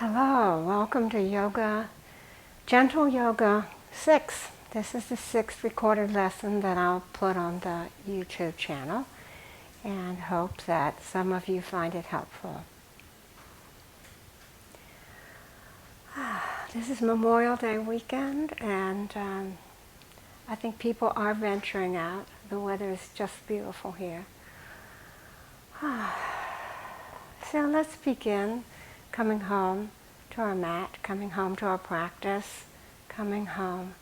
Hello, welcome to Gentle Yoga 6. This is the 6th recorded lesson that I'll put on the YouTube channel and hope that some of you find it helpful. This is Memorial Day weekend and I think people are venturing out. The weather is just beautiful here. So let's begin coming home to our mat, coming home to our practice, coming home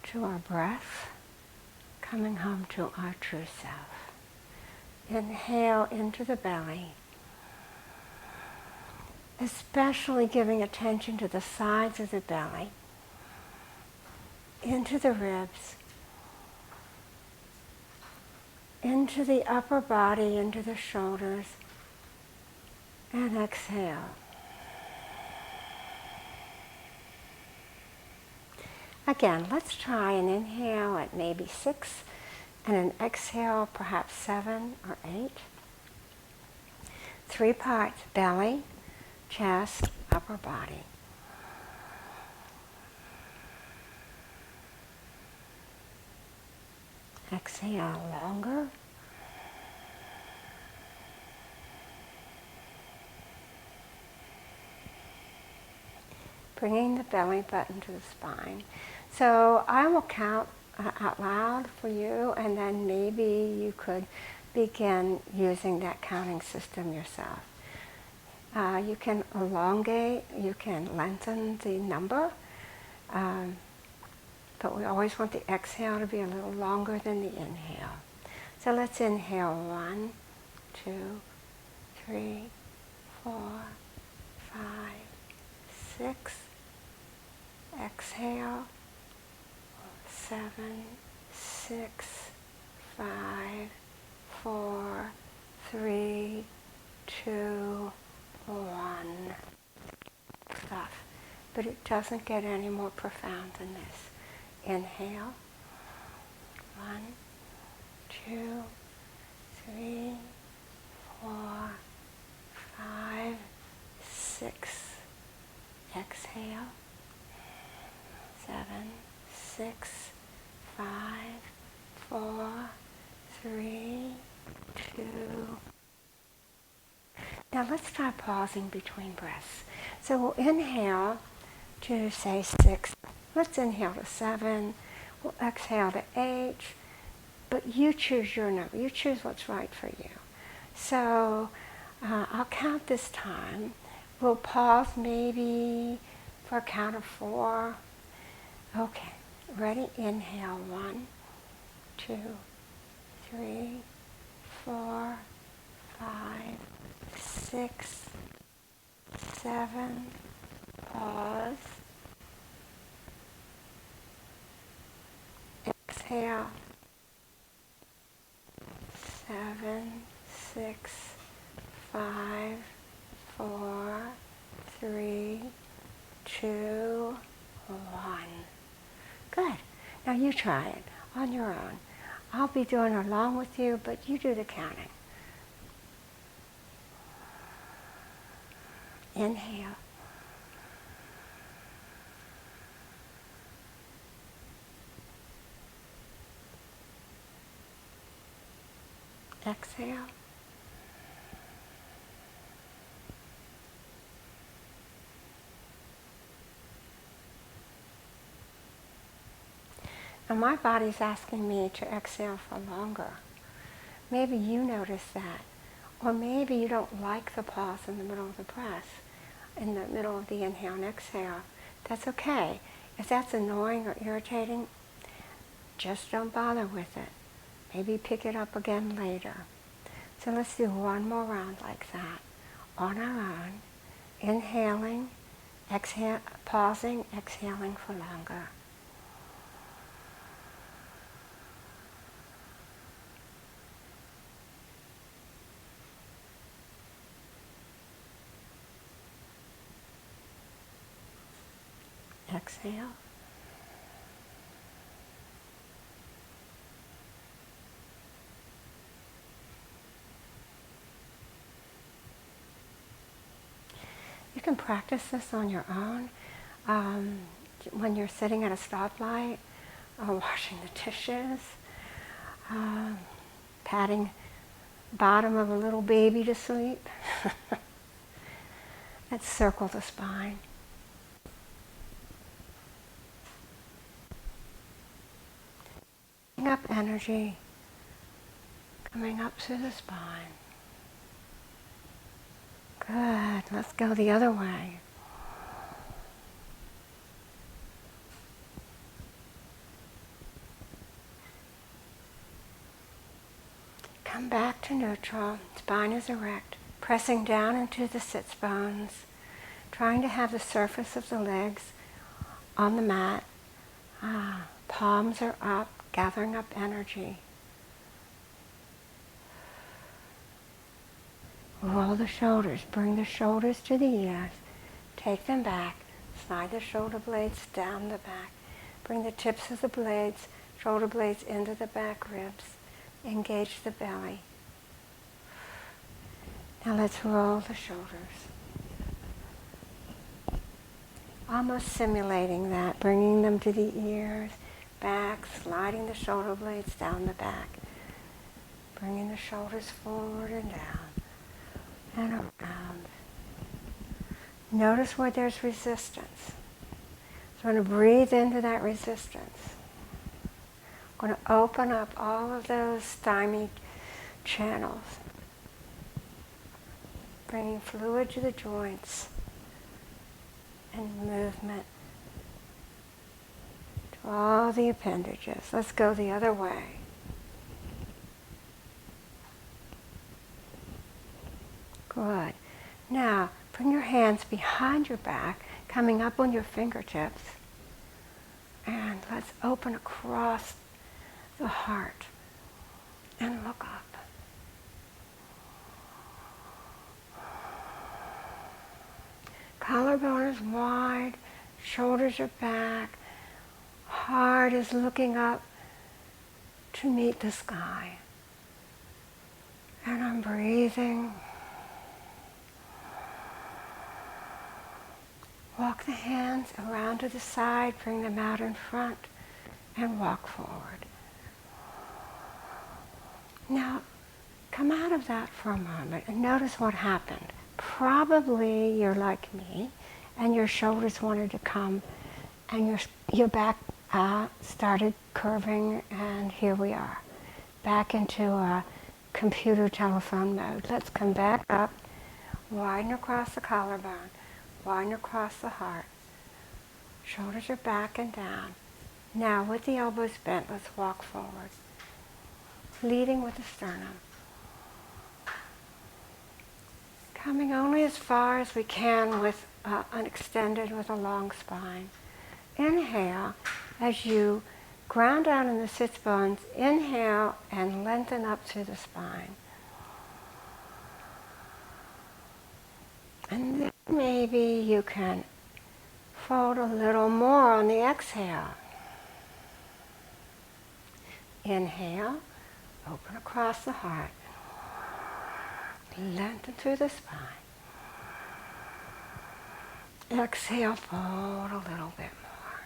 to our breath, coming home to our true self. Inhale into the belly, especially giving attention to the sides of the belly, into the ribs, into the upper body, into the shoulders, and exhale. Again, let's try an inhale at maybe 6 and an exhale perhaps 7 or 8. 3 parts: belly, chest, upper body. Exhale longer. Bringing the belly button to the spine. So I will count out loud for you, and then maybe you could begin using that counting system yourself. You can elongate, you can lengthen the number, but we always want the exhale to be a little longer than the inhale. So let's inhale 1, 2, 3, 4, 5, 6. Exhale, 7, 6, 5, 4, 3, 2, 1. Stop. But it doesn't get any more profound than this. Inhale, 1, 2, 3, 4, 5, 6. Exhale. 7, 6, 5, 4, 3, 2. Now let's try pausing between breaths. So we'll inhale to say 6. Let's inhale to 7. We'll exhale to 8. But you choose your number. You choose what's right for you. So I'll count this time. We'll pause maybe for a count of 4. Okay, ready? Inhale, 1, 2, 3, 4, 5, 6, 7, pause, exhale, 7, 6, 5, 4, 3, 2, 1. Good. Now you try it on your own. I'll be doing it along with you, but you do the counting. Inhale. Exhale. And my body's asking me to exhale for longer. Maybe you notice that. Or maybe you don't like the pause in the middle of the breath, in the middle of the inhale and exhale. That's okay. If that's annoying or irritating, just don't bother with it. Maybe pick it up again later. So let's do one more round like that, on our own. Inhaling, exhale, pausing, exhaling for longer. Exhale. can practice this on your own when you're sitting at a stoplight, washing the dishes, patting bottom of a little baby to sleep. Let's circle the spine. Up energy coming up through the spine. Good. Let's go the other way. Come back to neutral. Spine is erect. Pressing down into the sits bones. Trying to have the surface of the legs on the mat. Palms are up, gathering up energy. Roll the shoulders. Bring the shoulders to the ears. Take them back. Slide the shoulder blades down the back. Bring the tips of the shoulder blades into the back ribs. Engage the belly. Now let's roll the shoulders. Almost simulating that, bringing them to the ears, back, sliding the shoulder blades down the back. Bringing the shoulders forward and down. And around. Notice where there's resistance. So I'm going to breathe into that resistance. I'm going to open up all of those stymied channels. Bringing fluid to the joints and movement to all the appendages. Let's go the other way. Good. Now, bring your hands behind your back, coming up on your fingertips. And let's open across the heart and look up. Collarbone is wide, shoulders are back, heart is looking up to meet the sky. And I'm breathing. Walk the hands around to the side, bring them out in front, and walk forward. Now, come out of that for a moment and notice what happened. Probably you're like me, and your shoulders wanted to come, and your back started curving, and here we are, back into a computer telephone mode. Let's come back up, widen across the collarbone. Widen across the heart. Shoulders are back and down. Now, with the elbows bent, let's walk forward. Leading with the sternum. Coming only as far as we can with extended with a long spine. Inhale as you ground down in the sits bones. Inhale and lengthen up through the spine. And then maybe you can fold a little more on the exhale. Inhale, open across the heart. Lengthen through the spine. Exhale, fold a little bit more.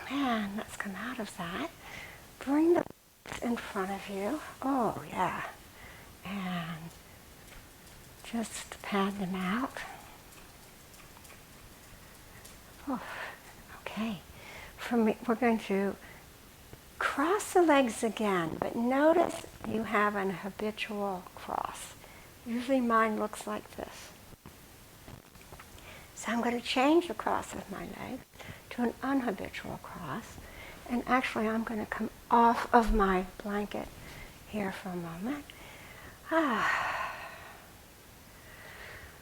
And let's come out of that. Bring the legs in front of you. Oh, yeah. And just pad them out. Oh, okay. We're going to cross the legs again, but notice you have an habitual cross. Usually mine looks like this. So I'm going to change the cross of my leg to an unhabitual cross. And actually I'm going to come off of my blanket here for a moment.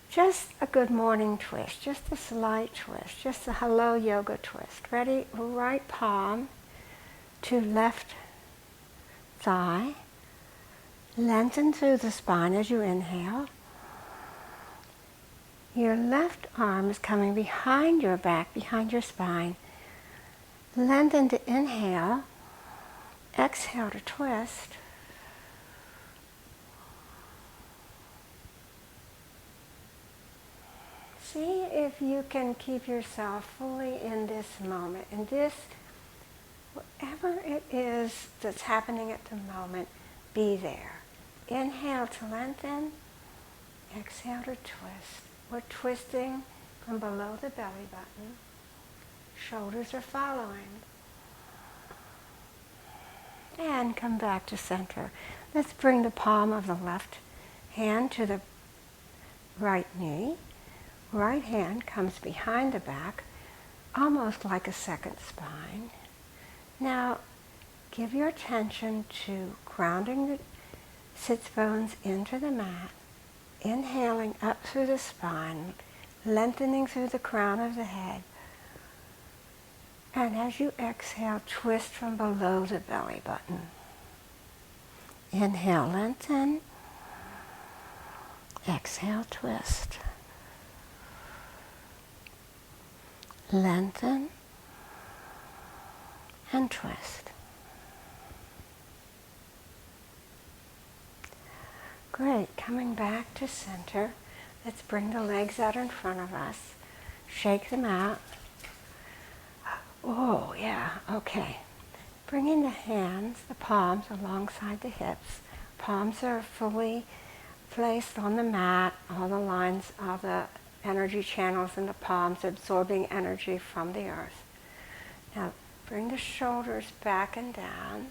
Just a good morning twist, just a slight twist, just a hello yoga twist. Ready? Right palm to left thigh. Lengthen through the spine as you inhale. Your left arm is coming behind your back, behind your spine. Lengthen to inhale Exhale to twist. See if you can keep yourself fully in this moment, in this, whatever it is that's happening at the moment, be there. Inhale to lengthen, exhale to twist. We're twisting from below the belly button. Shoulders are following. And come back to center. Let's bring the palm of the left hand to the right knee. Right hand comes behind the back, almost like a second spine. Now, give your attention to grounding the sits bones into the mat, inhaling up through the spine, lengthening through the crown of the head. And as you exhale, twist from below the belly button. Inhale, lengthen. Exhale, twist. Lengthen and twist. Great. Coming back to center. Let's bring the legs out in front of us. Shake them out. Oh, yeah. Okay. Bringing the hands, the palms alongside the hips. Palms are fully placed on the mat. All the lines, all the energy channels in the palms absorbing energy from the earth. Now bring the shoulders back and down.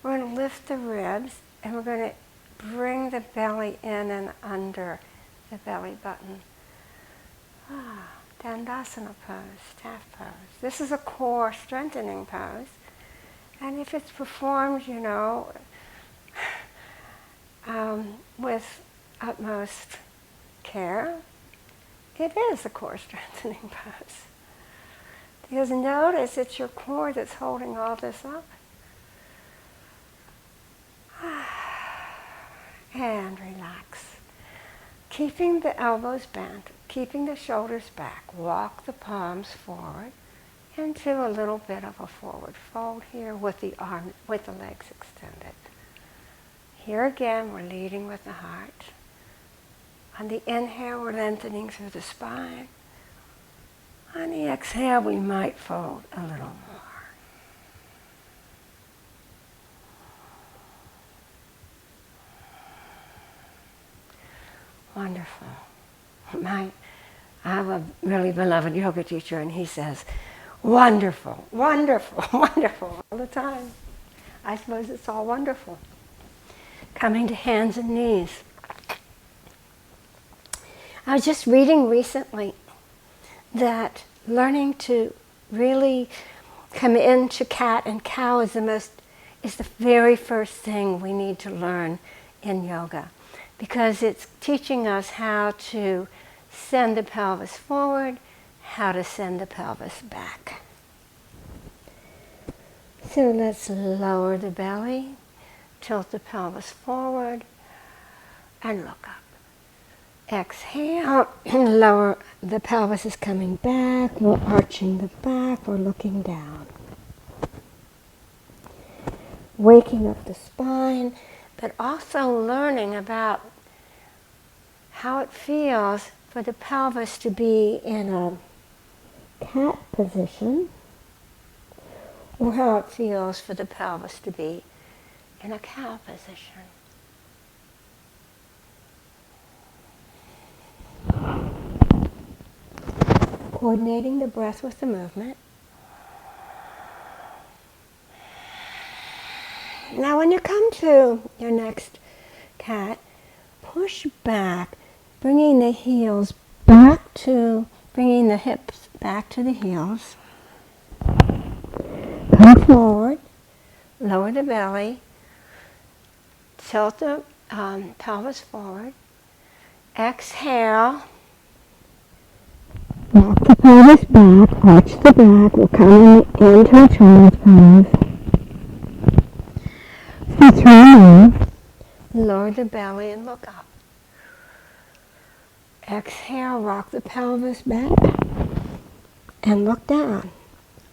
We're going to lift the ribs and we're going to bring the belly in and under the belly button. Dandasana pose, staff pose. This is a core strengthening pose. And if it's performed, with utmost care, it is a core strengthening pose. Because notice it's your core that's holding all this up. And relax. Keeping the elbows bent, keeping the shoulders back. Walk the palms forward into a little bit of a forward fold here with the legs extended. Here again, we're leading with the heart. On the inhale, we're lengthening through the spine. On the exhale, we might fold a little more. Wonderful. I have a really beloved yoga teacher, and he says, wonderful, wonderful, wonderful all the time. I suppose it's all wonderful. Coming to hands and knees. I was just reading recently that learning to really come into cat and cow is the very first thing we need to learn in yoga, because it's teaching us how to send the pelvis forward, how to send the pelvis back. So let's lower the belly, tilt the pelvis forward, and look up. Exhale, lower, the pelvis is coming back, we're arching the back, we're looking down. Waking up the spine, but also learning about how it feels for the pelvis to be in a cat position, or how it feels for the pelvis to be in a cow position. Coordinating the breath with the movement. Now when you come to your next cat, push back, bringing the hips back to the heels. Come forward, lower the belly, tilt the pelvis forward. Exhale. Walk the pelvis back, arch the back, we're coming into a child's pose. For 3 more. Lower the belly and look up. Exhale, rock the pelvis back and look down.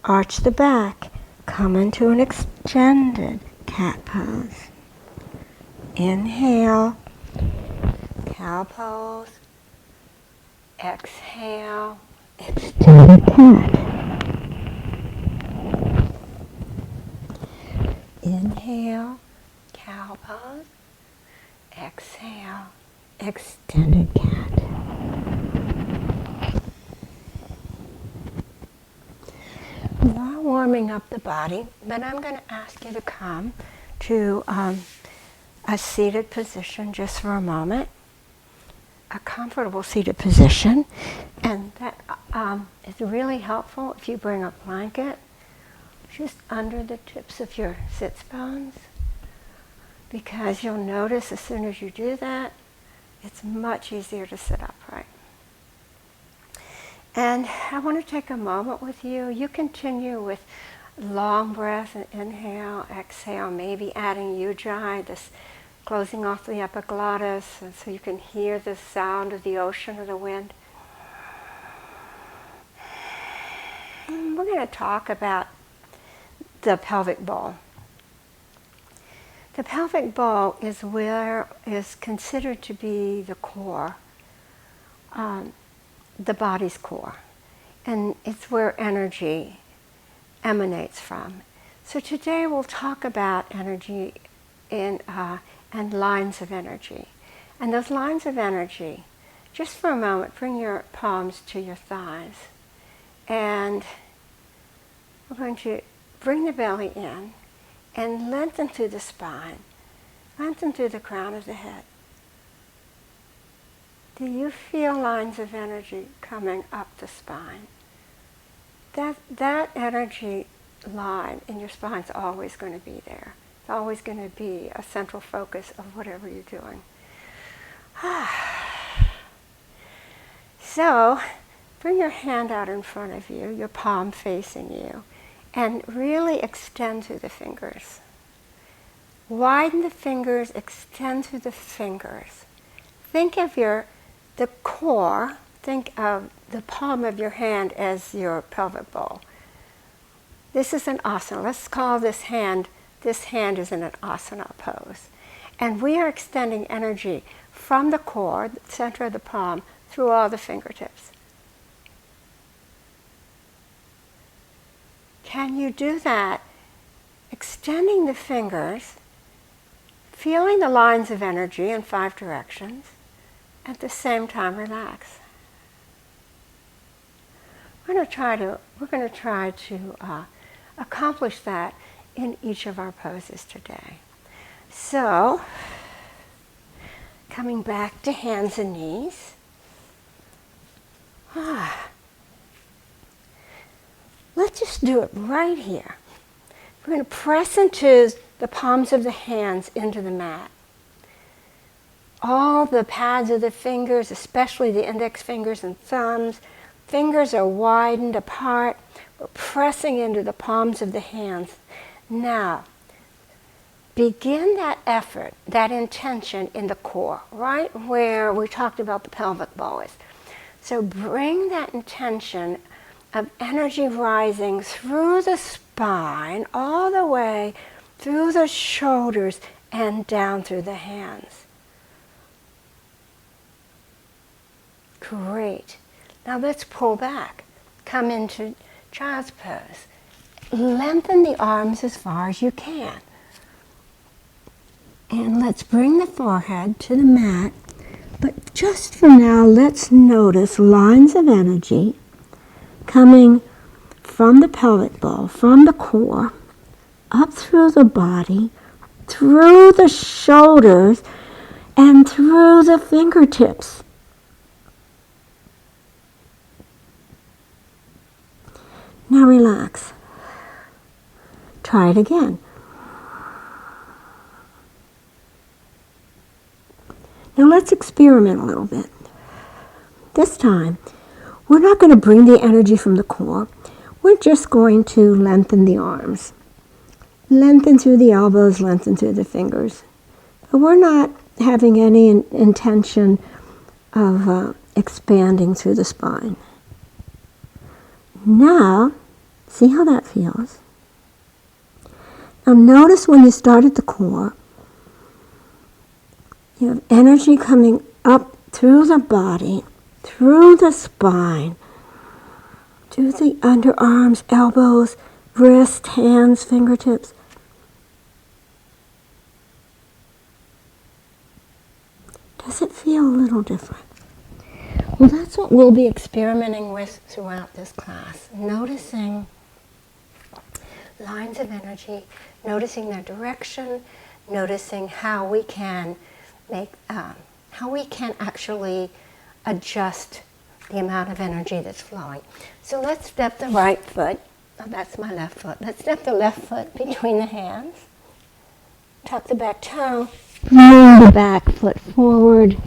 Arch the back, come into an extended cat pose. Inhale, cow pose. Exhale, extended cat. Inhale, cow pose. Exhale, extended cat. We are warming up the body, but I'm going to ask you to come to a seated position just for a moment. A comfortable seated position, and that is really helpful if you bring a blanket just under the tips of your sits bones, because you'll notice as soon as you do that, it's much easier to sit upright. And I want to take a moment with you. You continue with long breath and inhale, exhale, maybe adding ujjayi, this closing off the epiglottis, and so you can hear the sound of the ocean or the wind. And we're going to talk about the pelvic bowl. The pelvic bowl is considered to be the core, the body's core, and it's where energy emanates from. So today we'll talk about energy and lines of energy. And those lines of energy, just for a moment, bring your palms to your thighs. And we're going to bring the belly in and lengthen through the spine, lengthen through the crown of the head. Do you feel lines of energy coming up the spine? That energy line in your spine is always going to be there. It's always going to be a central focus of whatever you're doing. So, bring your hand out in front of you, your palm facing you, and really extend through the fingers. Widen the fingers, extend through the fingers. Think of the core, think of the palm of your hand as your pelvic bowl. This is an asana. Let's call this hand is in an asana pose. And we are extending energy from the core, the center of the palm, through all the fingertips. Can you do that? Extending the fingers, feeling the lines of energy in 5 directions, at the same time relax. We're going to try to accomplish that in each of our poses today. So, coming back to hands and knees. Let's just do it right here. We're going to press into the palms of the hands into the mat. All the pads of the fingers, especially the index fingers and thumbs, fingers are widened apart. We're pressing into the palms of the hands. Now, begin that effort, that intention in the core, right where we talked about the pelvic bowl is. So bring that intention of energy rising through the spine, all the way through the shoulders and down through the hands. Great. Now let's pull back. Come into child's pose. Lengthen the arms as far as you can. And let's bring the forehead to the mat. But just for now, let's notice lines of energy coming from the pelvic bowl, from the core, up through the body, through the shoulders, and through the fingertips. Now relax. Try it again. Now let's experiment a little bit. This time, we're not going to bring the energy from the core. We're just going to lengthen the arms. Lengthen through the elbows, lengthen through the fingers. But we're not having any intention of expanding through the spine. Now, see how that feels. Now notice when you start at the core, you have energy coming up through the body, through the spine, to the underarms, elbows, wrists, hands, fingertips. Does it feel a little different? Well, that's what we'll be experimenting with throughout this class. Noticing lines of energy, noticing their direction, noticing how we can actually adjust the amount of energy that's flowing. So let's step the right foot. Oh, that's my left foot. Let's step the left foot between the hands. Tuck the back toe. Bring the back foot forward.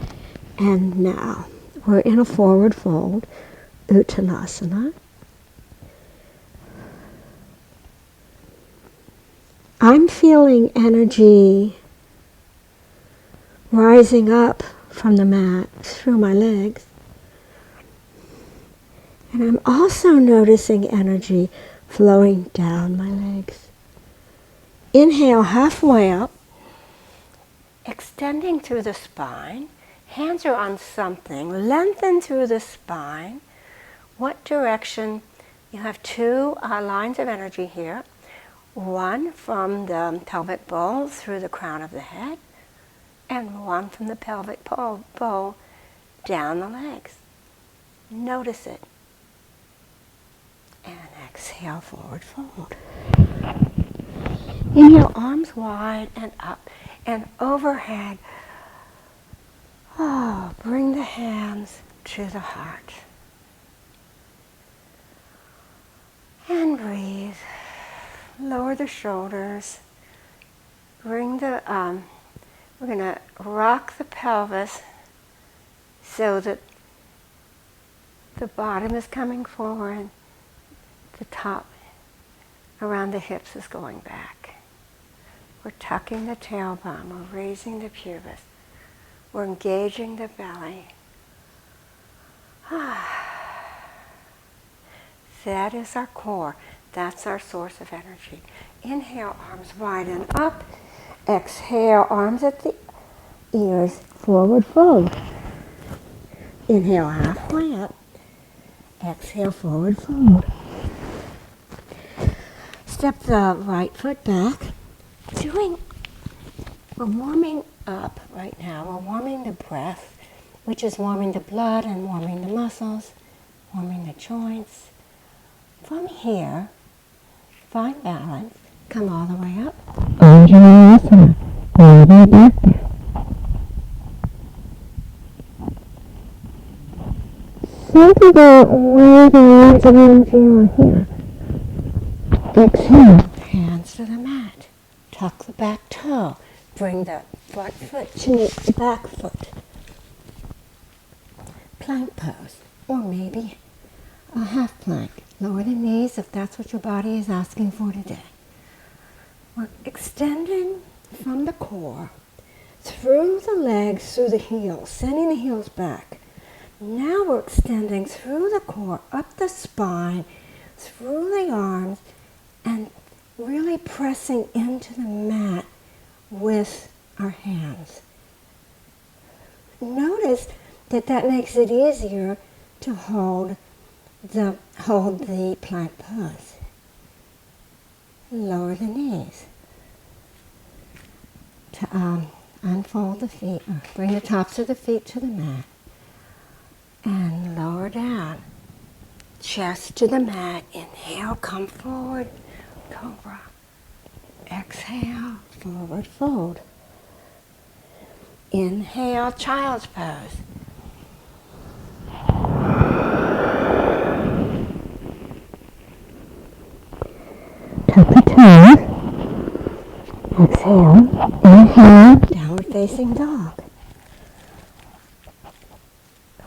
And now we're in a forward fold, Uttanasana. I'm feeling energy rising up from the mat through my legs. And I'm also noticing energy flowing down my legs. Inhale halfway up, extending through the spine. Hands are on something. Lengthen through the spine. What direction? You have two lines of energy here. One from the pelvic bowl through the crown of the head, and one from the pelvic bowl down the legs. Notice it. And exhale, forward fold. Inhale, arms wide and up and overhead. Oh, bring the hands to the heart. And breathe. Lower the shoulders. Bring the, we're going to rock the pelvis so that the bottom is coming forward, the top around the hips is going back. We're tucking the tailbone, we're raising the pubis, we're engaging the belly. That is our core. That's our source of energy. Inhale, arms wide and up. Exhale, arms at the ears, forward fold. Inhale, halfway up. Exhale, forward fold. Step the right foot back. We're warming up right now. We're warming the breath, which is warming the blood and warming the muscles, warming the joints. From here, find balance. Come all the way up. Najarasana. All the way back there. Think about where the lines of energy are here. Exhale. Hands to the mat. Tuck the back toe. Bring the front foot to meet the back foot. Plank pose, or maybe a half plank. Lower the knees if that's what your body is asking for today. We're extending from the core, through the legs, through the heels, sending the heels back. Now we're extending through the core, up the spine, through the arms, and really pressing into the mat with our hands. Notice that makes it easier to hold the plank pose. Lower the knees. To unfold the feet, or bring the tops of the feet to the mat. And lower down. Chest to the mat. Inhale, come forward. Cobra. Exhale, forward fold. Inhale, child's pose. Tuck the toes. Exhale. Inhale, downward facing dog.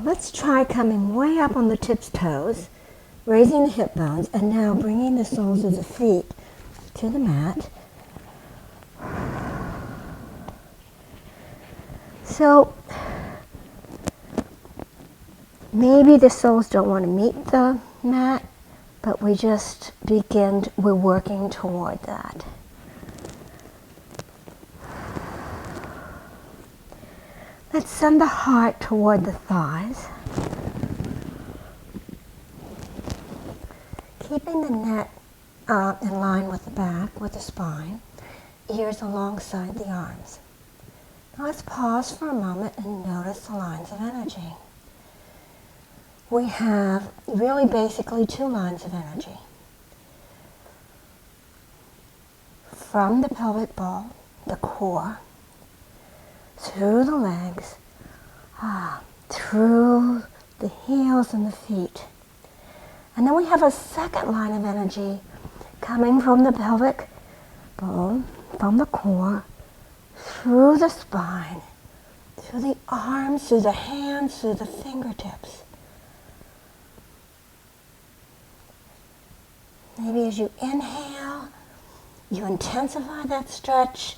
Let's try coming way up on the tips toes, raising the hip bones, and now bringing the soles of the feet to the mat. So maybe the soles don't want to meet the mat, but we're working toward that. Let's send the heart toward the thighs. Keeping the neck in line with the back, with the spine, ears alongside the arms. Now let's pause for a moment and notice the lines of energy. We have really basically two lines of energy. From the pelvic bowl, the core, through the legs, through the heels and the feet. And then we have a second line of energy coming from the pelvic bowl, from the core, through the spine, through the arms, through the hands, through the fingertips. Maybe as you inhale, you intensify that stretch.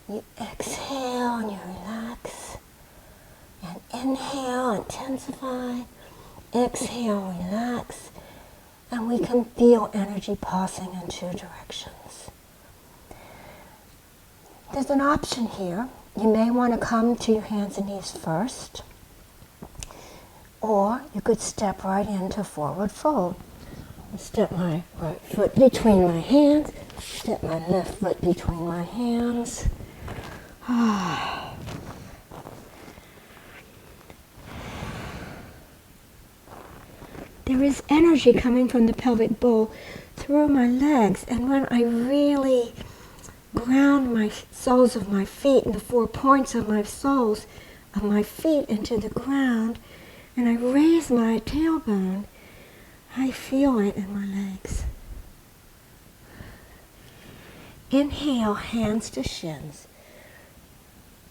You exhale and you relax. And inhale, intensify. Exhale, relax. And we can feel energy passing in two directions. There's an option here. You may want to come to your hands and knees first. Or you could step right into forward fold. Step my right foot between my hands. Step my left foot between my hands. There is energy coming from the pelvic bowl through my legs, and when I really ground my soles of my feet and the 4 points of my soles of my feet into the ground, and I raise my tailbone, I feel it in my legs. Inhale, hands to shins.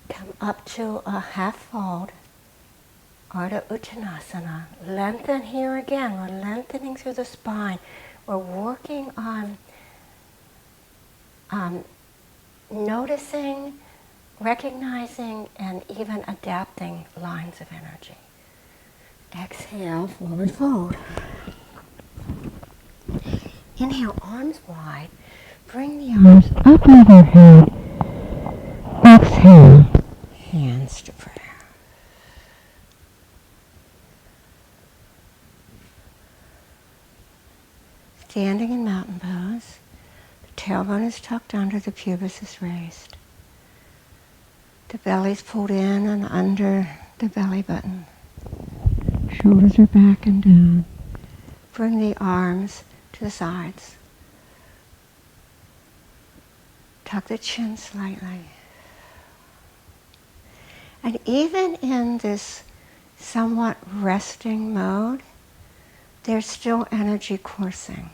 Come up to a half fold, Ardha Uttanasana. Lengthen here again. We're lengthening through the spine. We're working on noticing, recognizing, and even adapting lines of energy. Exhale, forward fold. Inhale, arms wide. Bring the arms up overhead. Exhale, hands to prayer. Standing in mountain pose. The tailbone is tucked under, the pubis is raised. The belly's pulled in and under the belly button. Shoulders are back and down. Bring the arms to the sides. Tuck the chin slightly. And even in this somewhat resting mode, there's still energy coursing.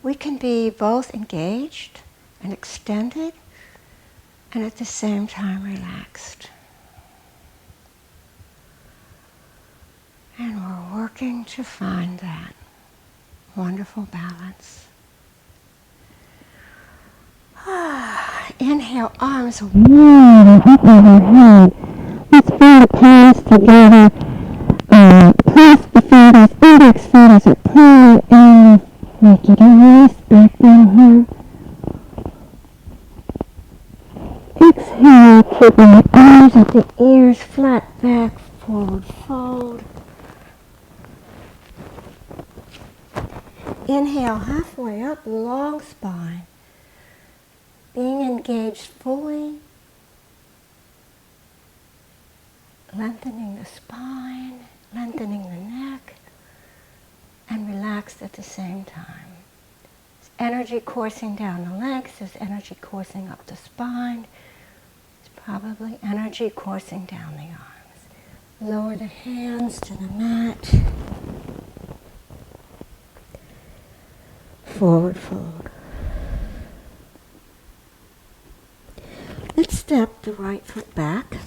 We can be both engaged and extended, and at the same time relaxed. And we're working to find that wonderful balance. Inhale, arms wide up overhead. Let's bring the palms together. Clasp the fingers, index fingers are pointing in. Make it a nice back down hard. Exhale, keeping the arms at the ears, flat back, forward fold. Inhale, halfway up, long spine. Being engaged fully, lengthening the spine, lengthening the neck, and relaxed at the same time. There's energy coursing down the legs, there's energy coursing up the spine, there's probably energy coursing down the arms. Lower the hands to the mat. Forward fold. Let's step the right foot back.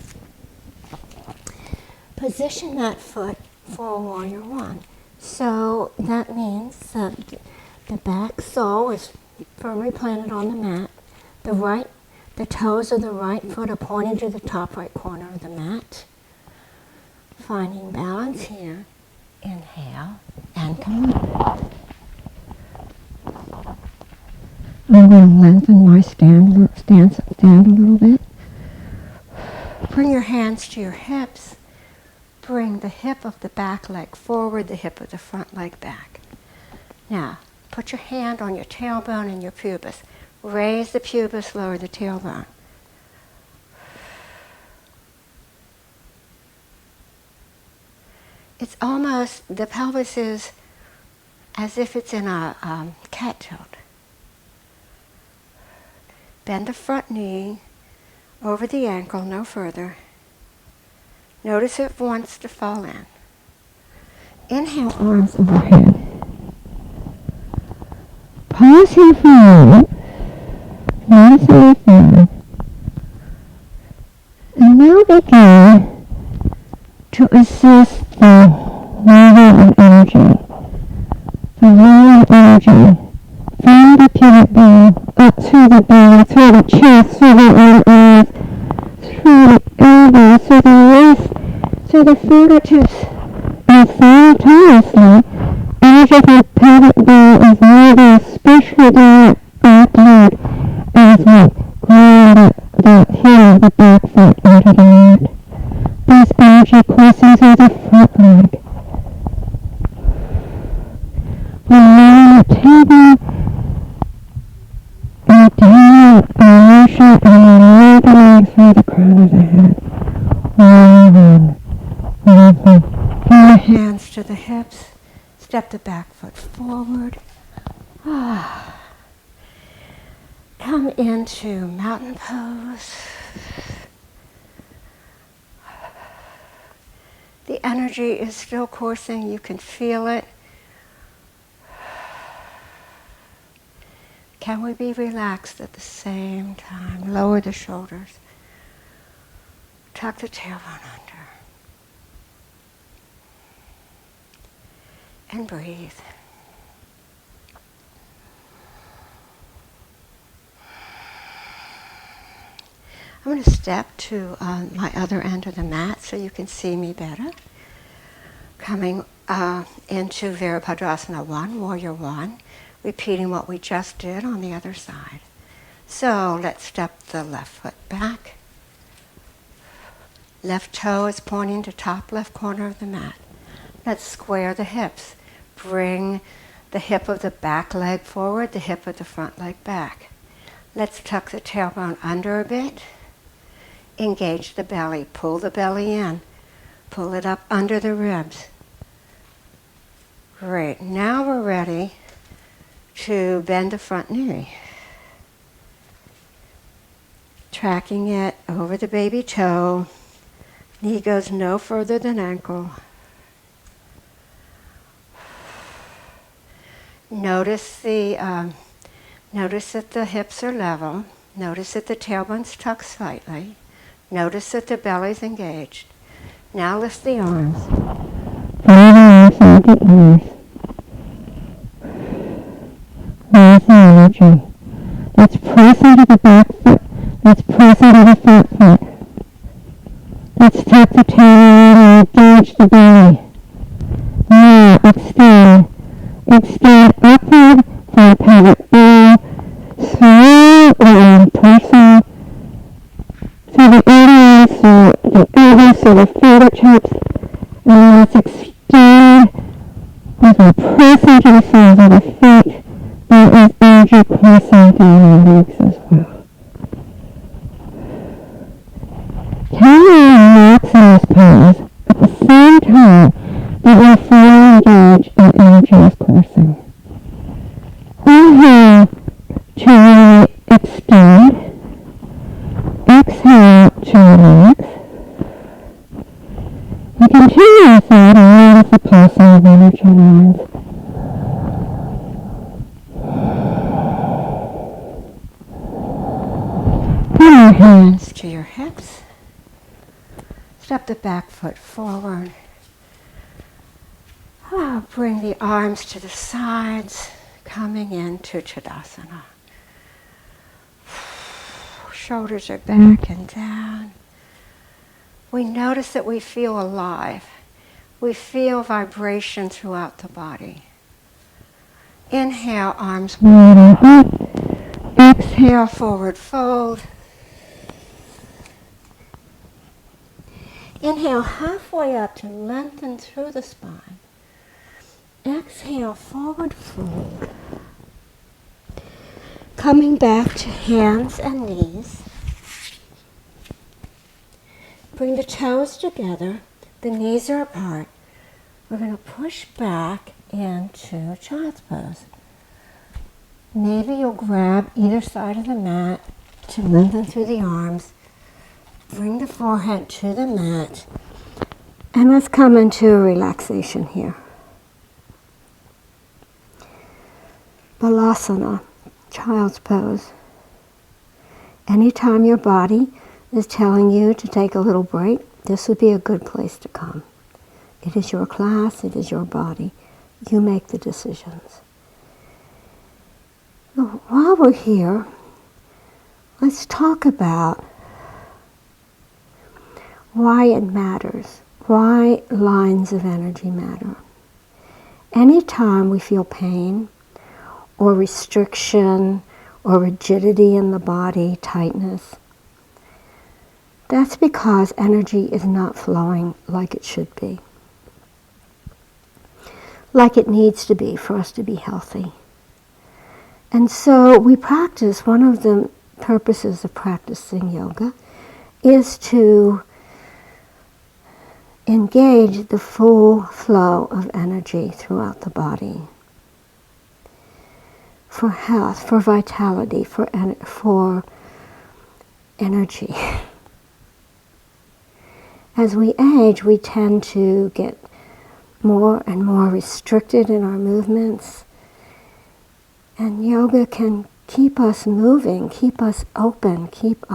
Position that foot for warrior one. So that means that the back sole is firmly planted on the mat. The toes of the right foot are pointing to the top right corner of the mat. Finding balance here. Inhale and come up. I'm going to lengthen my stand a little bit. bring your hands to your hips. Bring the hip of the back leg forward, the hip of the front leg back. Now, put your hand on your tailbone and your pubis. Raise the pubis, lower the tailbone. It's almost, the pelvis is as if it's in a cat tilt. Bend the front knee over the ankle, no further. Notice if it wants to fall in. Inhale, arms overhead. Pause here for a moment. Notice how you feel. And now begin to assist the movement of energy. The movement of energy from the pubic bone up through the belly, through the chest, through the arms, through the elbows, through the wrist, through the fingertips, and simultaneously, energy from the pelvic bone is moving, especially down back leg, as we ground the heel of the back foot into the mat. This energy coursing through the front leg. We lower the tailbone and down our motion and we move the legs through the crown of the head. Bring your hands to the hips. Step the back foot forward. Come into mountain pose. The energy is still coursing. You can feel it. Can we be relaxed at the same time? Lower the shoulders. Tuck the tailbone under. And breathe. I'm going to step to my other end of the mat so you can see me better. Coming into Virabhadrasana I, Warrior I, repeating what we just did on the other side. So let's step the left foot back. Left toe is pointing to top left corner of the mat. Let's square the hips. Bring the hip of the back leg forward, the hip of the front leg back. Let's tuck the tailbone under a bit. Engage the belly. Pull the belly in. Pull it up under the ribs. Great. Now we're ready to bend the front knee. Tracking it over the baby toe. Knee goes no further than ankle. Notice that the hips are level. Notice that the tailbone's tucked slightly. Notice that the belly's engaged. Now lift the arms. Raise the ears. Raise the energy. Let's press into the back foot. Let's press into the front foot. Let's tuck the tail and engage the belly. Now extend. Extend upward from the pelvic bone, through the torso, through the areas, through the elbows, through the fingertips, and let's extend as we press into the soles of the feet. There is energy coursing down the legs as well. Can we relax in this pose at the same time that we're fully engaged and energy is coursing? Inhale to extend. Exhale to relax. And continue with that and notice the pulsing of energy lines. Bring your hands to your hips. Step the back foot forward. Bring the arms to the sides, coming into Tadasana. Shoulders are back and down. We notice that we feel alive. We feel vibration throughout the body. Inhale, arms wide up. Exhale, forward fold. Inhale halfway up to lengthen through the spine. Exhale, forward fold. Coming back to hands and knees. Bring the toes together. The knees are apart. We're going to push back into child's pose. Maybe you'll grab either side of the mat to lengthen through the arms. Bring the forehead to the mat. And let's come into a relaxation here. Balasana, child's pose. Anytime your body is telling you to take a little break, this would be a good place to come. It is your class, it is your body. You make the decisions. While we're here, let's talk about why it matters, why lines of energy matter. Anytime we feel pain or restriction or rigidity in the body, tightness, that's because energy is not flowing like it should be, like it needs to be for us to be healthy. And so we practice, one of the purposes of practicing yoga is to engage the full flow of energy throughout the body. For health, for vitality, for energy. As we age, we tend to get more and more restricted in our movements. And yoga can keep us moving, keep us open, keep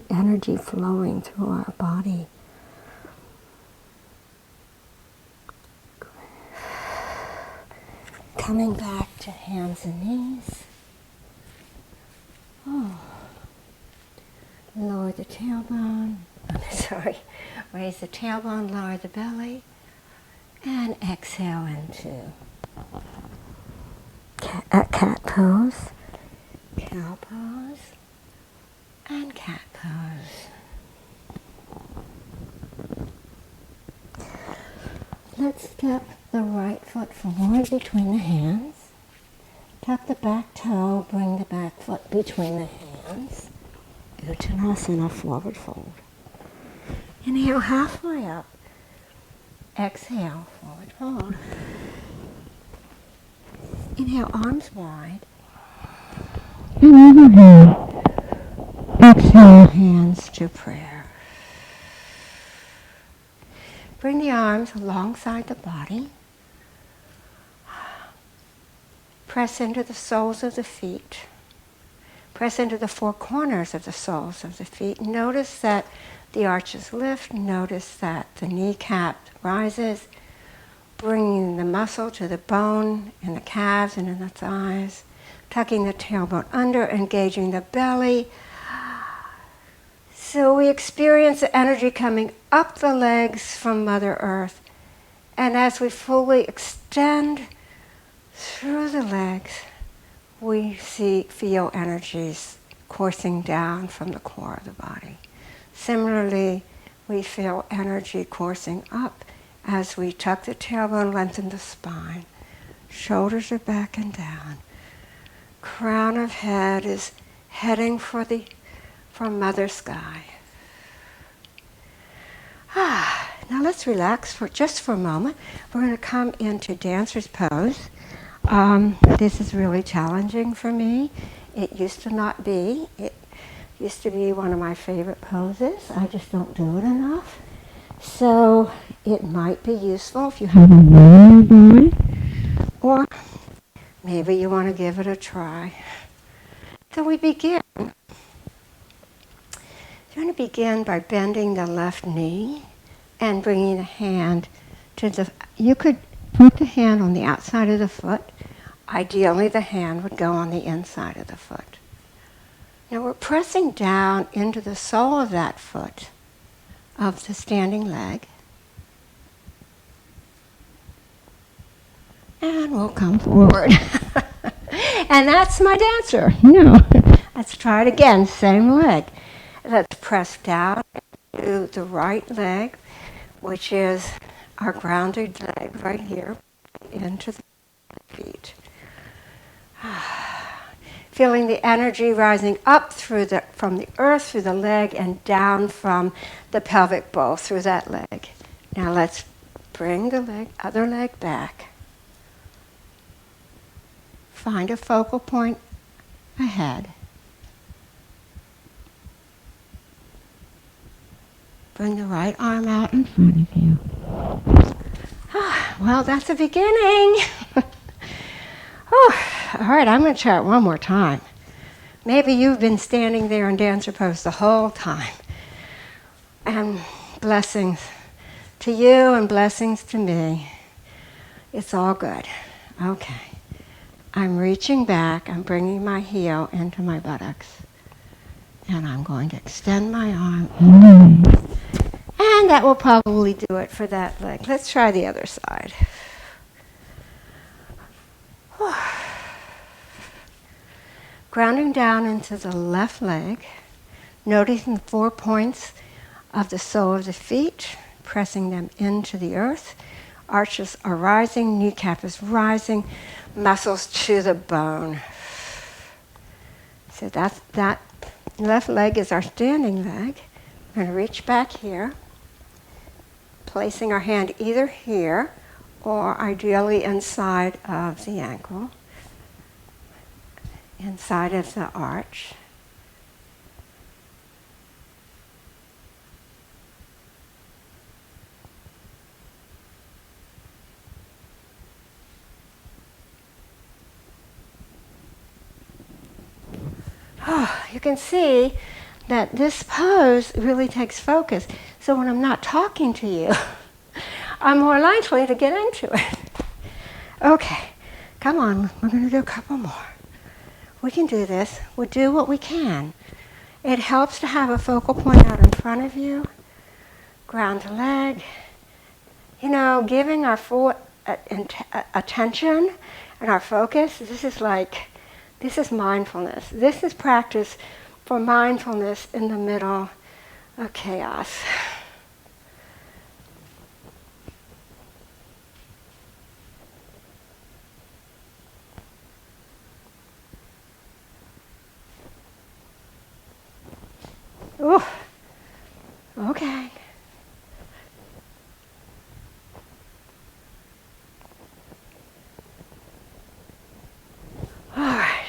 energy flowing through our body. Coming back to hands and knees. Lower the tailbone. Raise the tailbone, lower the belly. And exhale into cat pose, cow pose, and cat pose. Let's step the right foot forward between the hands. Tuck the back toe, bring the back foot between the hands. Uttanasana, forward fold. Inhale halfway up. Exhale, forward fold. Inhale, arms wide. And overhead. Exhale, hands to prayer. Bring the arms alongside the body. Press into the soles of the feet. Press into the four corners of the soles of the feet. Notice that the arches lift. Notice that the kneecap rises, bringing the muscle to the bone in the calves and in the thighs. Tucking the tailbone under, engaging the belly. So we experience the energy coming up the legs from Mother Earth. And as we fully extend through the legs, we feel energies coursing down from the core of the body. Similarly, we feel energy coursing up as we tuck the tailbone, lengthen the spine. Shoulders are back and down. Crown of head is heading for Mother Sky. Now let's relax just for a moment. We're going to come into dancer's pose. This is really challenging for me. It used to not be. It used to be one of my favorite poses. I just don't do it enough. So it might be useful if you have a new body, or maybe you want to give it a try. So we begin. You're going to begin by bending the left knee and bringing the hand to you could put the hand on the outside of the foot. Ideally, the hand would go on the inside of the foot. Now we're pressing down into the sole of that foot, of the standing leg. And we'll come forward. And that's my dancer. Let's try it again, same leg. Let's press down to the right leg. which is our grounded leg right here into the feet. Feeling the energy rising up from the earth through the leg and down from the pelvic bowl through that leg. Now let's bring the other leg back. Find a focal point ahead. Bring the right arm out in front of you. Well, that's a beginning. All right, I'm going to try it one more time. Maybe you've been standing there in dancer pose the whole time. And blessings to you and blessings to me. It's all good. Okay. I'm reaching back. I'm bringing my heel into my buttocks. And I'm going to extend my arm. And that will probably do it for that leg. Let's try the other side. Grounding down into the left leg, noticing the 4 points of the sole of the feet, pressing them into the earth. Arches are rising, kneecap is rising, muscles to the bone. So that left leg is our standing leg. We're going to reach back here, placing our hand either here or ideally inside of the ankle, inside of the arch. You can see that this pose really takes focus. So when I'm not talking to you, I'm more likely to get into it. Okay, come on, we're going to do a couple more. We can do this. We'll do what we can. It helps to have a focal point out in front of you. Ground the leg. You know, giving our full attention and our focus, this is mindfulness. This is practice for mindfulness in the middle of chaos. Ooh, okay. All right.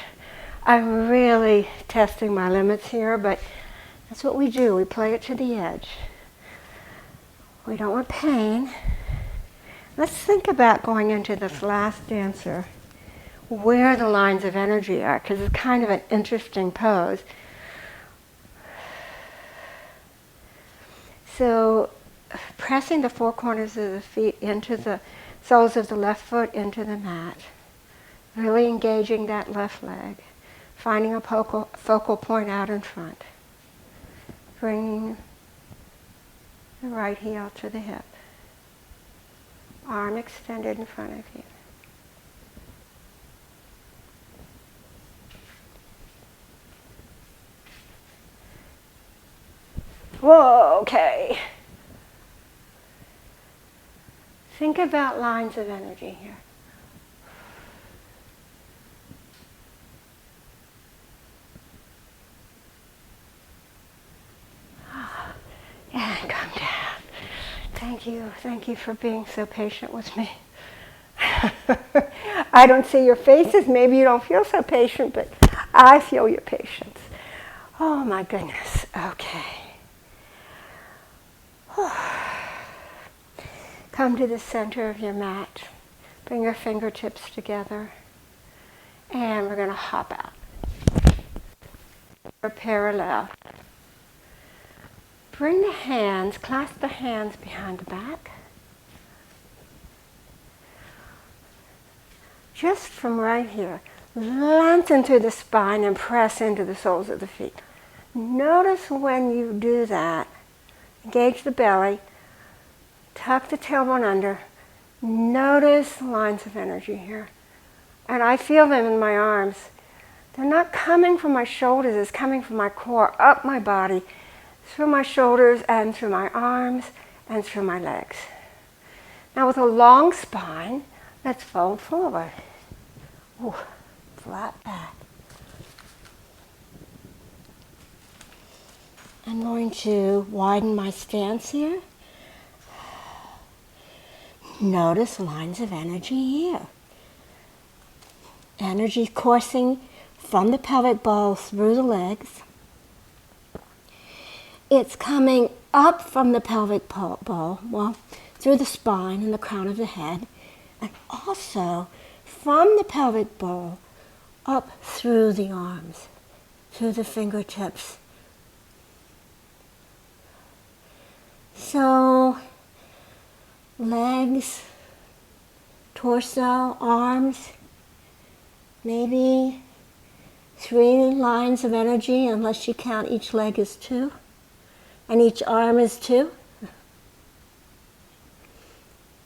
I'm really testing my limits here, but that's what we do. We play it to the edge. We don't want pain. Let's think about going into this last dancer, where the lines of energy are, because it's kind of an interesting pose. So pressing the 4 corners of the feet into the soles of the left foot into the mat. Really engaging that left leg. Finding a focal point out in front. Bringing the right heel to the hip. Arm extended in front of you. Whoa, okay. Think about lines of energy here. And come down. Thank you for being so patient with me. I don't see your faces, maybe you don't feel so patient, but I feel your patience. Oh my goodness, okay. Come to the center of your mat. Bring your fingertips together. And we're going to hop out. Or parallel. Bring the hands, clasp the hands behind the back. Just from right here, lengthen through the spine and press into the soles of the feet. Notice when you do that, engage the belly, tuck the tailbone under, notice lines of energy here. And I feel them in my arms. They're not coming from my shoulders, it's coming from my core, up my body, through my shoulders and through my arms and through my legs. Now with a long spine, let's fold forward. Ooh, flat back. I'm going to widen my stance here. Notice lines of energy here. Energy coursing from the pelvic bowl through the legs. It's coming up from the pelvic bowl, well, through the spine and the crown of the head, and also from the pelvic bowl up through the arms, through the fingertips. So, legs, torso, arms, maybe 3 lines of energy, unless you count each leg as 2, and each arm is 2.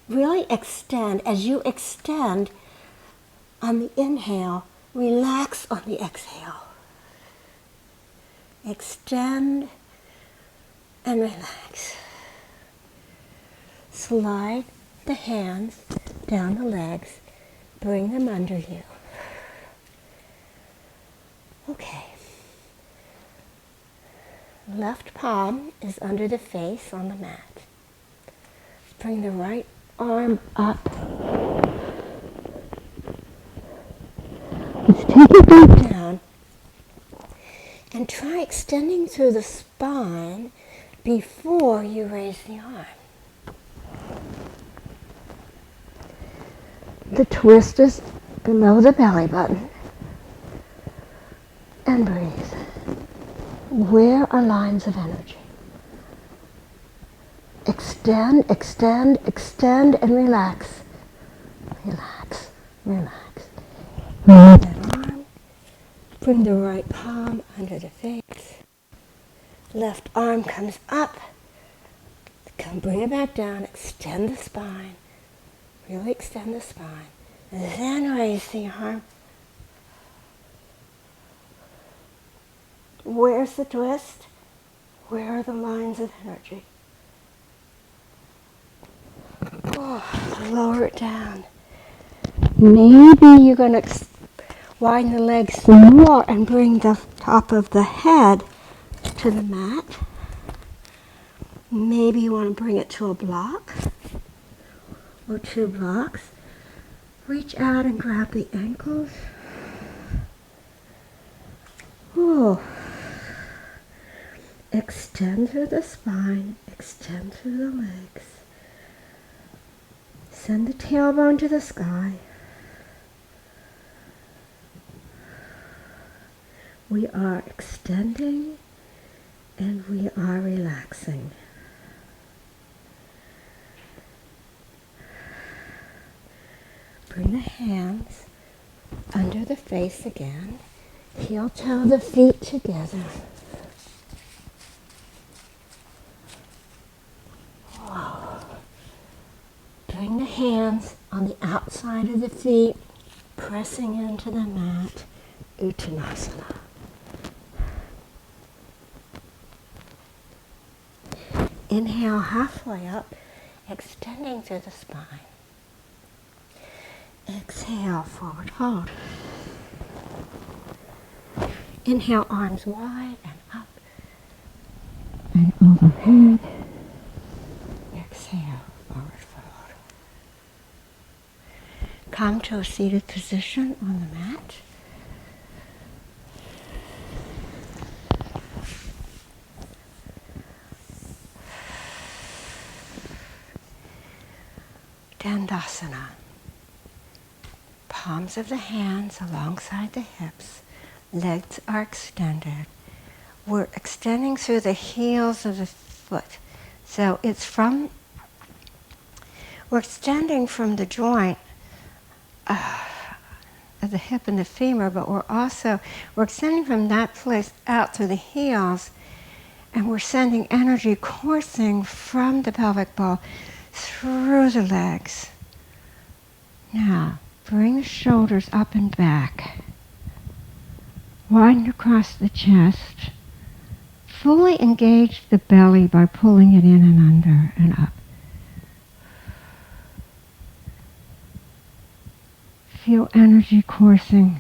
Really extend. As you extend on the inhale, relax on the exhale. Extend and relax. Slide the hands down the legs, bring them under you. Okay. Left palm is under the face on the mat. Bring the right arm up. Let's take it back down and try extending through the spine before you raise the arm. The twist is below the belly button. And breathe. Where are lines of energy? Extend, extend, extend, and relax. Relax, relax. Raise that arm. Bring the right palm under the face. Left arm comes up. Bring it back down. Extend the spine. Really extend the spine. And then raise the arm. Where's the twist? Where are the lines of energy? Oh, lower it down. Maybe you're going to widen the legs some more and bring the top of the head to the mat. Maybe you want to bring it to a block or 2 blocks. Reach out and grab the ankles. Oh. Extend through the spine, extend through the legs. Send the tailbone to the sky. We are extending and we are relaxing. Bring the hands under the face again. Heel toe the feet together. Bring the hands on the outside of the feet, pressing into the mat, Uttanasana. Inhale halfway up, extending through the spine. Exhale, forward fold. Inhale, arms wide and up and overhead. Exhale, forward fold. Come to a seated position on the mat. Dandasana. Palms of the hands alongside the hips. Legs are extended. We're extending through the heels of the foot. So we're extending from the joint of the hip and the femur, but we're extending from that place out through the heels, and we're sending energy coursing from the pelvic bowl through the legs. Now, bring the shoulders up and back. Widen across the chest. fully engage the belly by pulling it in and under and up. Feel energy coursing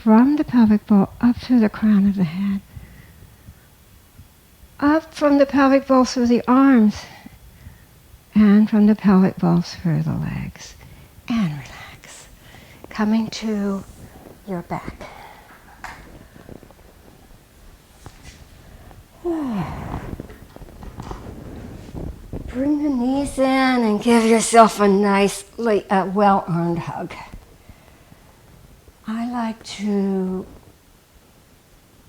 from the pelvic bowl up through the crown of the head, up from the pelvic bowl through the arms, and from the pelvic bowl through the legs. And relax. Coming to your back. Bring the knees in and give yourself a nice, well-earned hug. I like to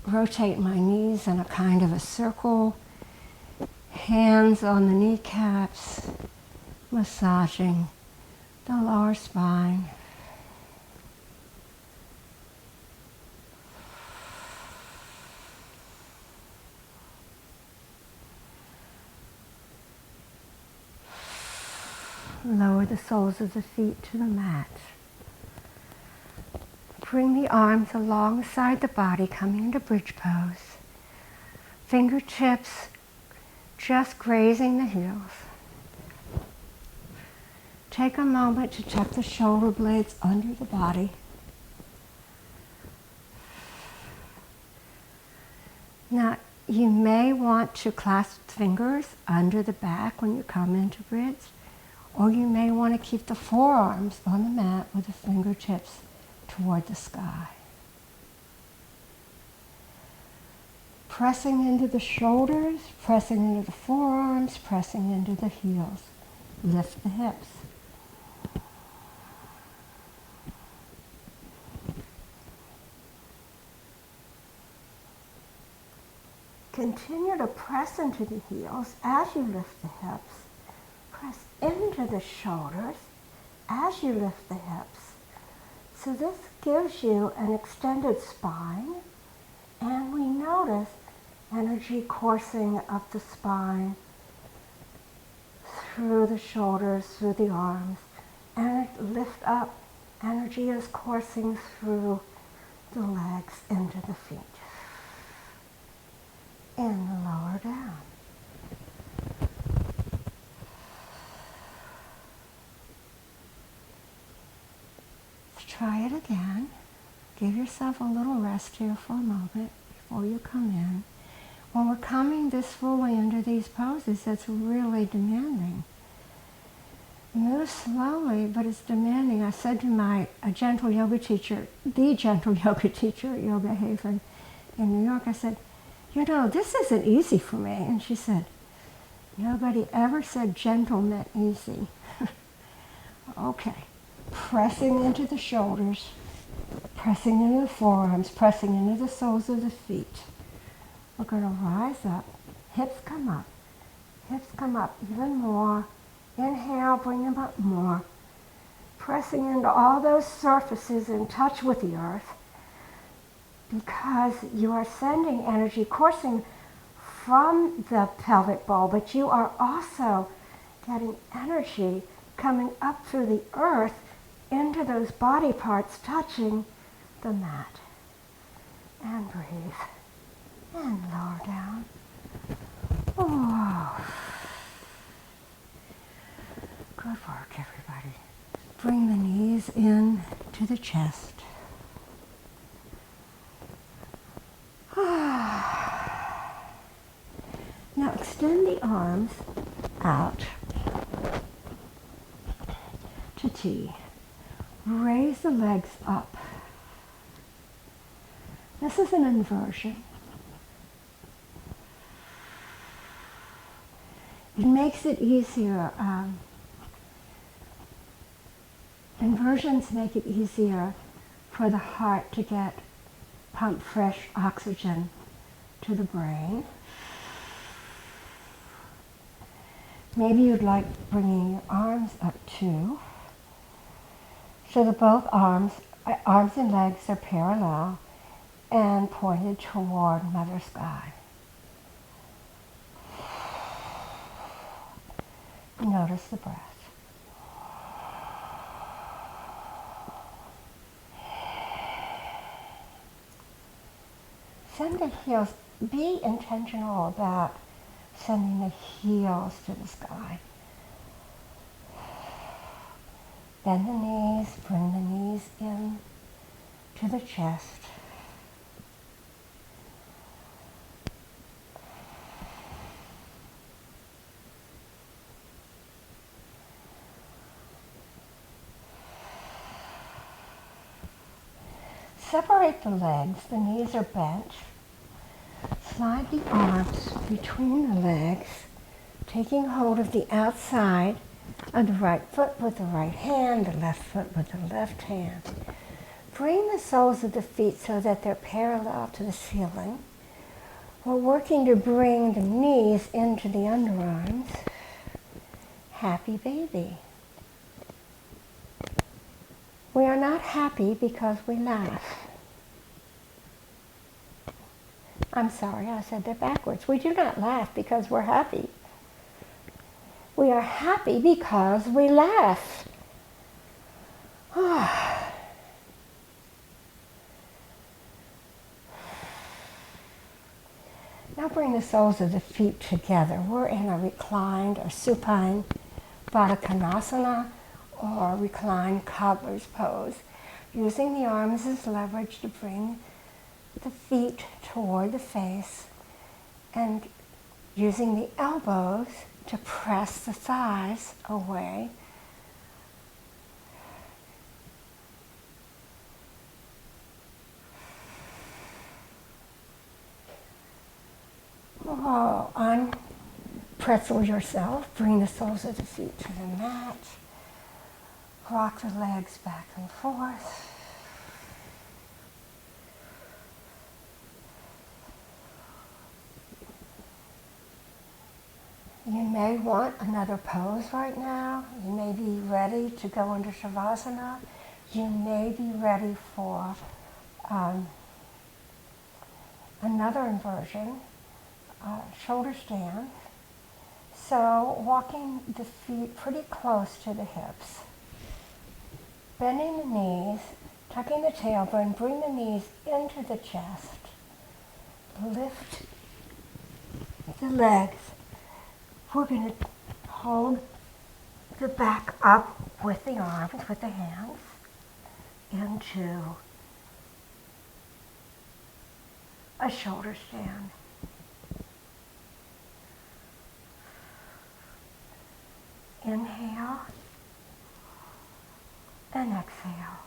rotate my knees in a kind of a circle, hands on the kneecaps, massaging the lower spine. Lower the soles of the feet to the mat. Bring the arms alongside the body, coming into bridge pose. Fingertips just grazing the heels. Take a moment to tuck the shoulder blades under the body. Now, you may want to clasp fingers under the back when you come into bridge, or you may want to keep the forearms on the mat with the fingertips toward the sky. Pressing into the shoulders, pressing into the forearms, pressing into the heels. Lift the hips. Continue to press into the heels as you lift the hips. Press into the shoulders as you lift the hips. So this gives you an extended spine, and we notice energy coursing up the spine, through the shoulders, through the arms, and lift up. Energy is coursing through the legs into the feet. And lower down. Let's try it again. Give yourself a little rest here for a moment before you come in. When we're coming this fully into these poses, that's really demanding. Move slowly, but it's demanding. I said to a gentle yoga teacher, the gentle yoga teacher at Yoga Haven in New York, I said, you know, this isn't easy for me. And she said, nobody ever said gentle meant easy. Okay. Pressing into the shoulders, pressing into the forearms, pressing into the soles of the feet. We're going to rise up. Hips come up. Hips come up even more. Inhale, bring them up more. Pressing into all those surfaces in touch with the earth, because you are sending energy coursing from the pelvic bowl, but you are also getting energy coming up through the earth into those body parts touching the mat. And breathe. And lower down. Oh. Good work, everybody. Bring the knees in to the chest. Now extend the arms out to T. Raise the legs up. This is an inversion. It makes it easier. Inversions make it easier for the heart to pump fresh oxygen to the brain. Maybe you'd like bringing your arms up too, so that both arms and legs are parallel and pointed toward Mother Sky. Notice the breath. Send the heels be intentional about sending the heels to the sky. Bend the knees, bring the knees in to the chest. Separate the legs, the knees are bent. Slide the arms between the legs, taking hold of the outside of the right foot with the right hand, the left foot with the left hand. Bring the soles of the feet so that they're parallel to the ceiling. We're working to bring the knees into the underarms. Happy baby. We are not happy because we laugh. I'm sorry, I said that backwards. We do not laugh because we're happy. We are happy because we laugh. Now bring the soles of the feet together. We're in a reclined or supine Virabhadrasana or reclined cobbler's pose, using the arms as leverage to bring the feet toward the face and using the elbows to press the thighs away. Unpretzel yourself. Bring the soles of the feet to the mat. Rock the legs back and forth. You may want another pose right now. You may be ready to go into Sivasana. You may be ready for another inversion, shoulder stand. So walking the feet pretty close to the hips. Bending the knees, tucking the tailbone, bring the knees into the chest. Lift the legs. We're going to hold the back up with the arms, with the hands, into a shoulder stand. Inhale and exhale.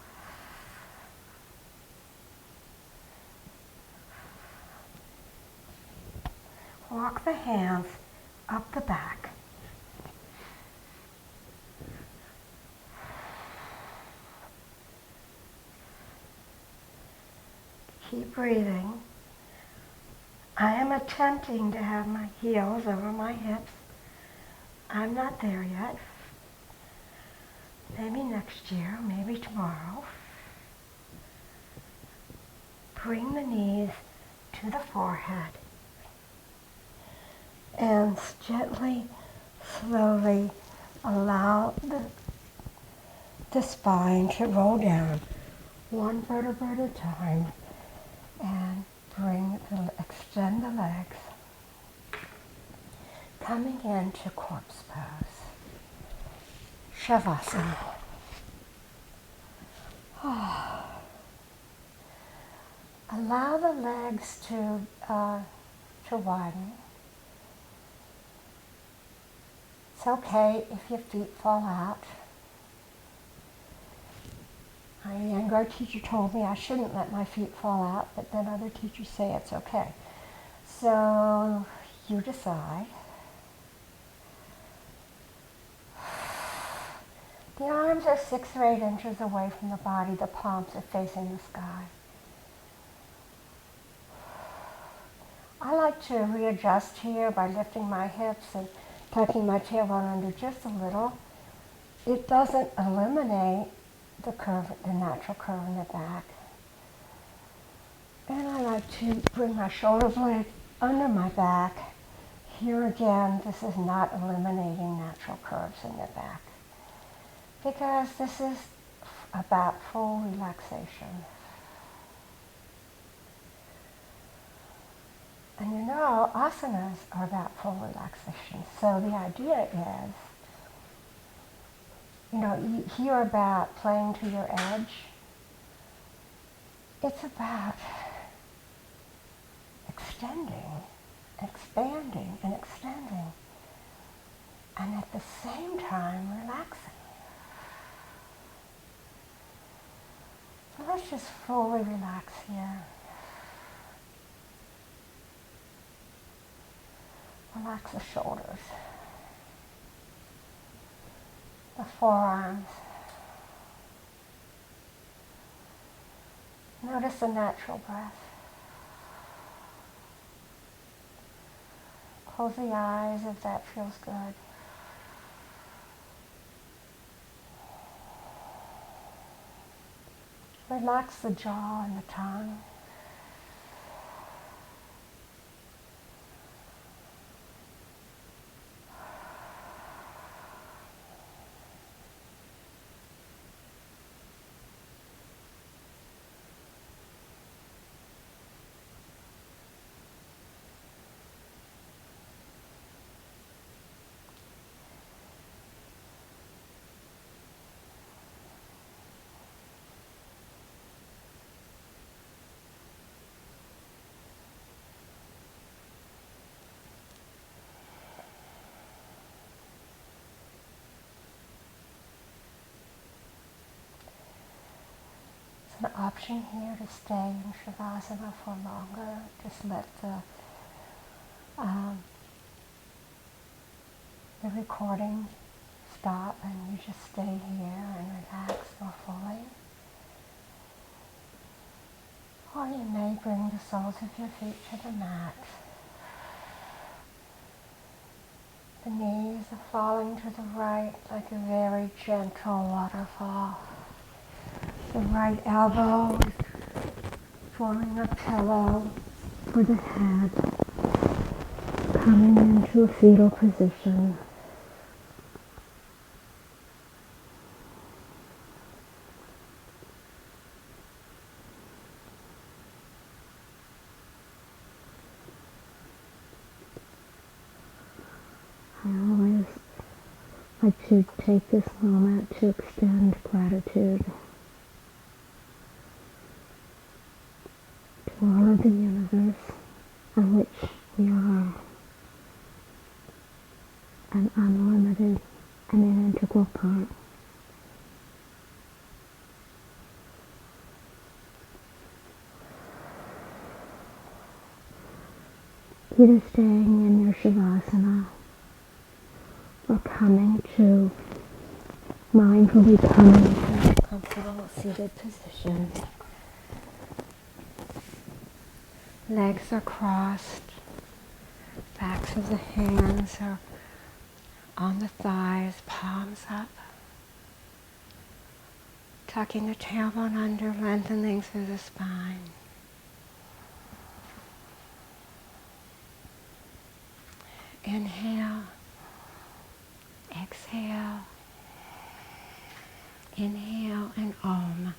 Walk the hands up the back. Keep breathing. I am attempting to have my heels over my hips. I'm not there yet. Maybe next year, maybe tomorrow. Bring the knees to the forehead. And gently, slowly allow the spine to roll down one vertebra at a time and extend the legs. Coming into corpse pose. Shavasana. Allow the legs to widen. It's okay if your feet fall out. My younger teacher told me I shouldn't let my feet fall out, but then other teachers say it's okay. So you decide. The arms are 6 or 8 inches away from the body. The palms are facing the sky. I like to readjust here by lifting my hips and tucking my tailbone under just a little. It doesn't eliminate the curve, the natural curve in the back. And I like to bring my shoulder blade under my back. Here again, this is not eliminating natural curves in the back, because this is about full relaxation. And you know, asanas are about full relaxation. So the idea is, you know, you hear about playing to your edge. It's about extending, expanding, and extending. And at the same time, relaxing. So let's just fully relax here. Relax the shoulders, the forearms. Notice the natural breath. Close the eyes if that feels good. Relax the jaw and the tongue. An option here to stay in Sivasana for longer. Just let the recording stop and you just stay here and relax more fully. Or you may bring the soles of your feet to the mat. The knees are falling to the right like a very gentle waterfall. The right elbow is forming a pillow for the head, coming into a fetal position. I always like to take this moment to extend gratitude to all of the universe of which we are an unlimited and an integral part. Either staying in your Sivasana or coming to mindfully coming to a comfortable seated position. Legs are crossed, backs of the hands are on the thighs, palms up. Tucking the tailbone under, lengthening through the spine. Inhale, exhale, inhale, and Om.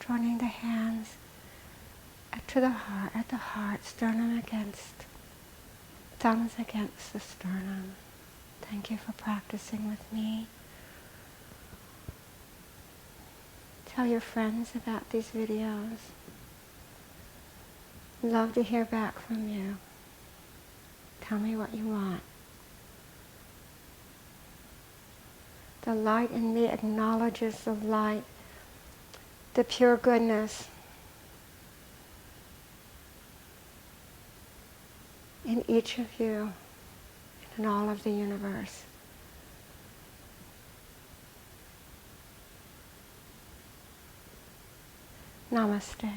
Joining the hands to the heart, at the heart, sternum against, thumbs against the sternum. Thank you for practicing with me. Tell your friends about these videos. Love to hear back from you. Tell me what you want. The light in me acknowledges the light, the pure goodness in each of you, in all of the universe. Namaste.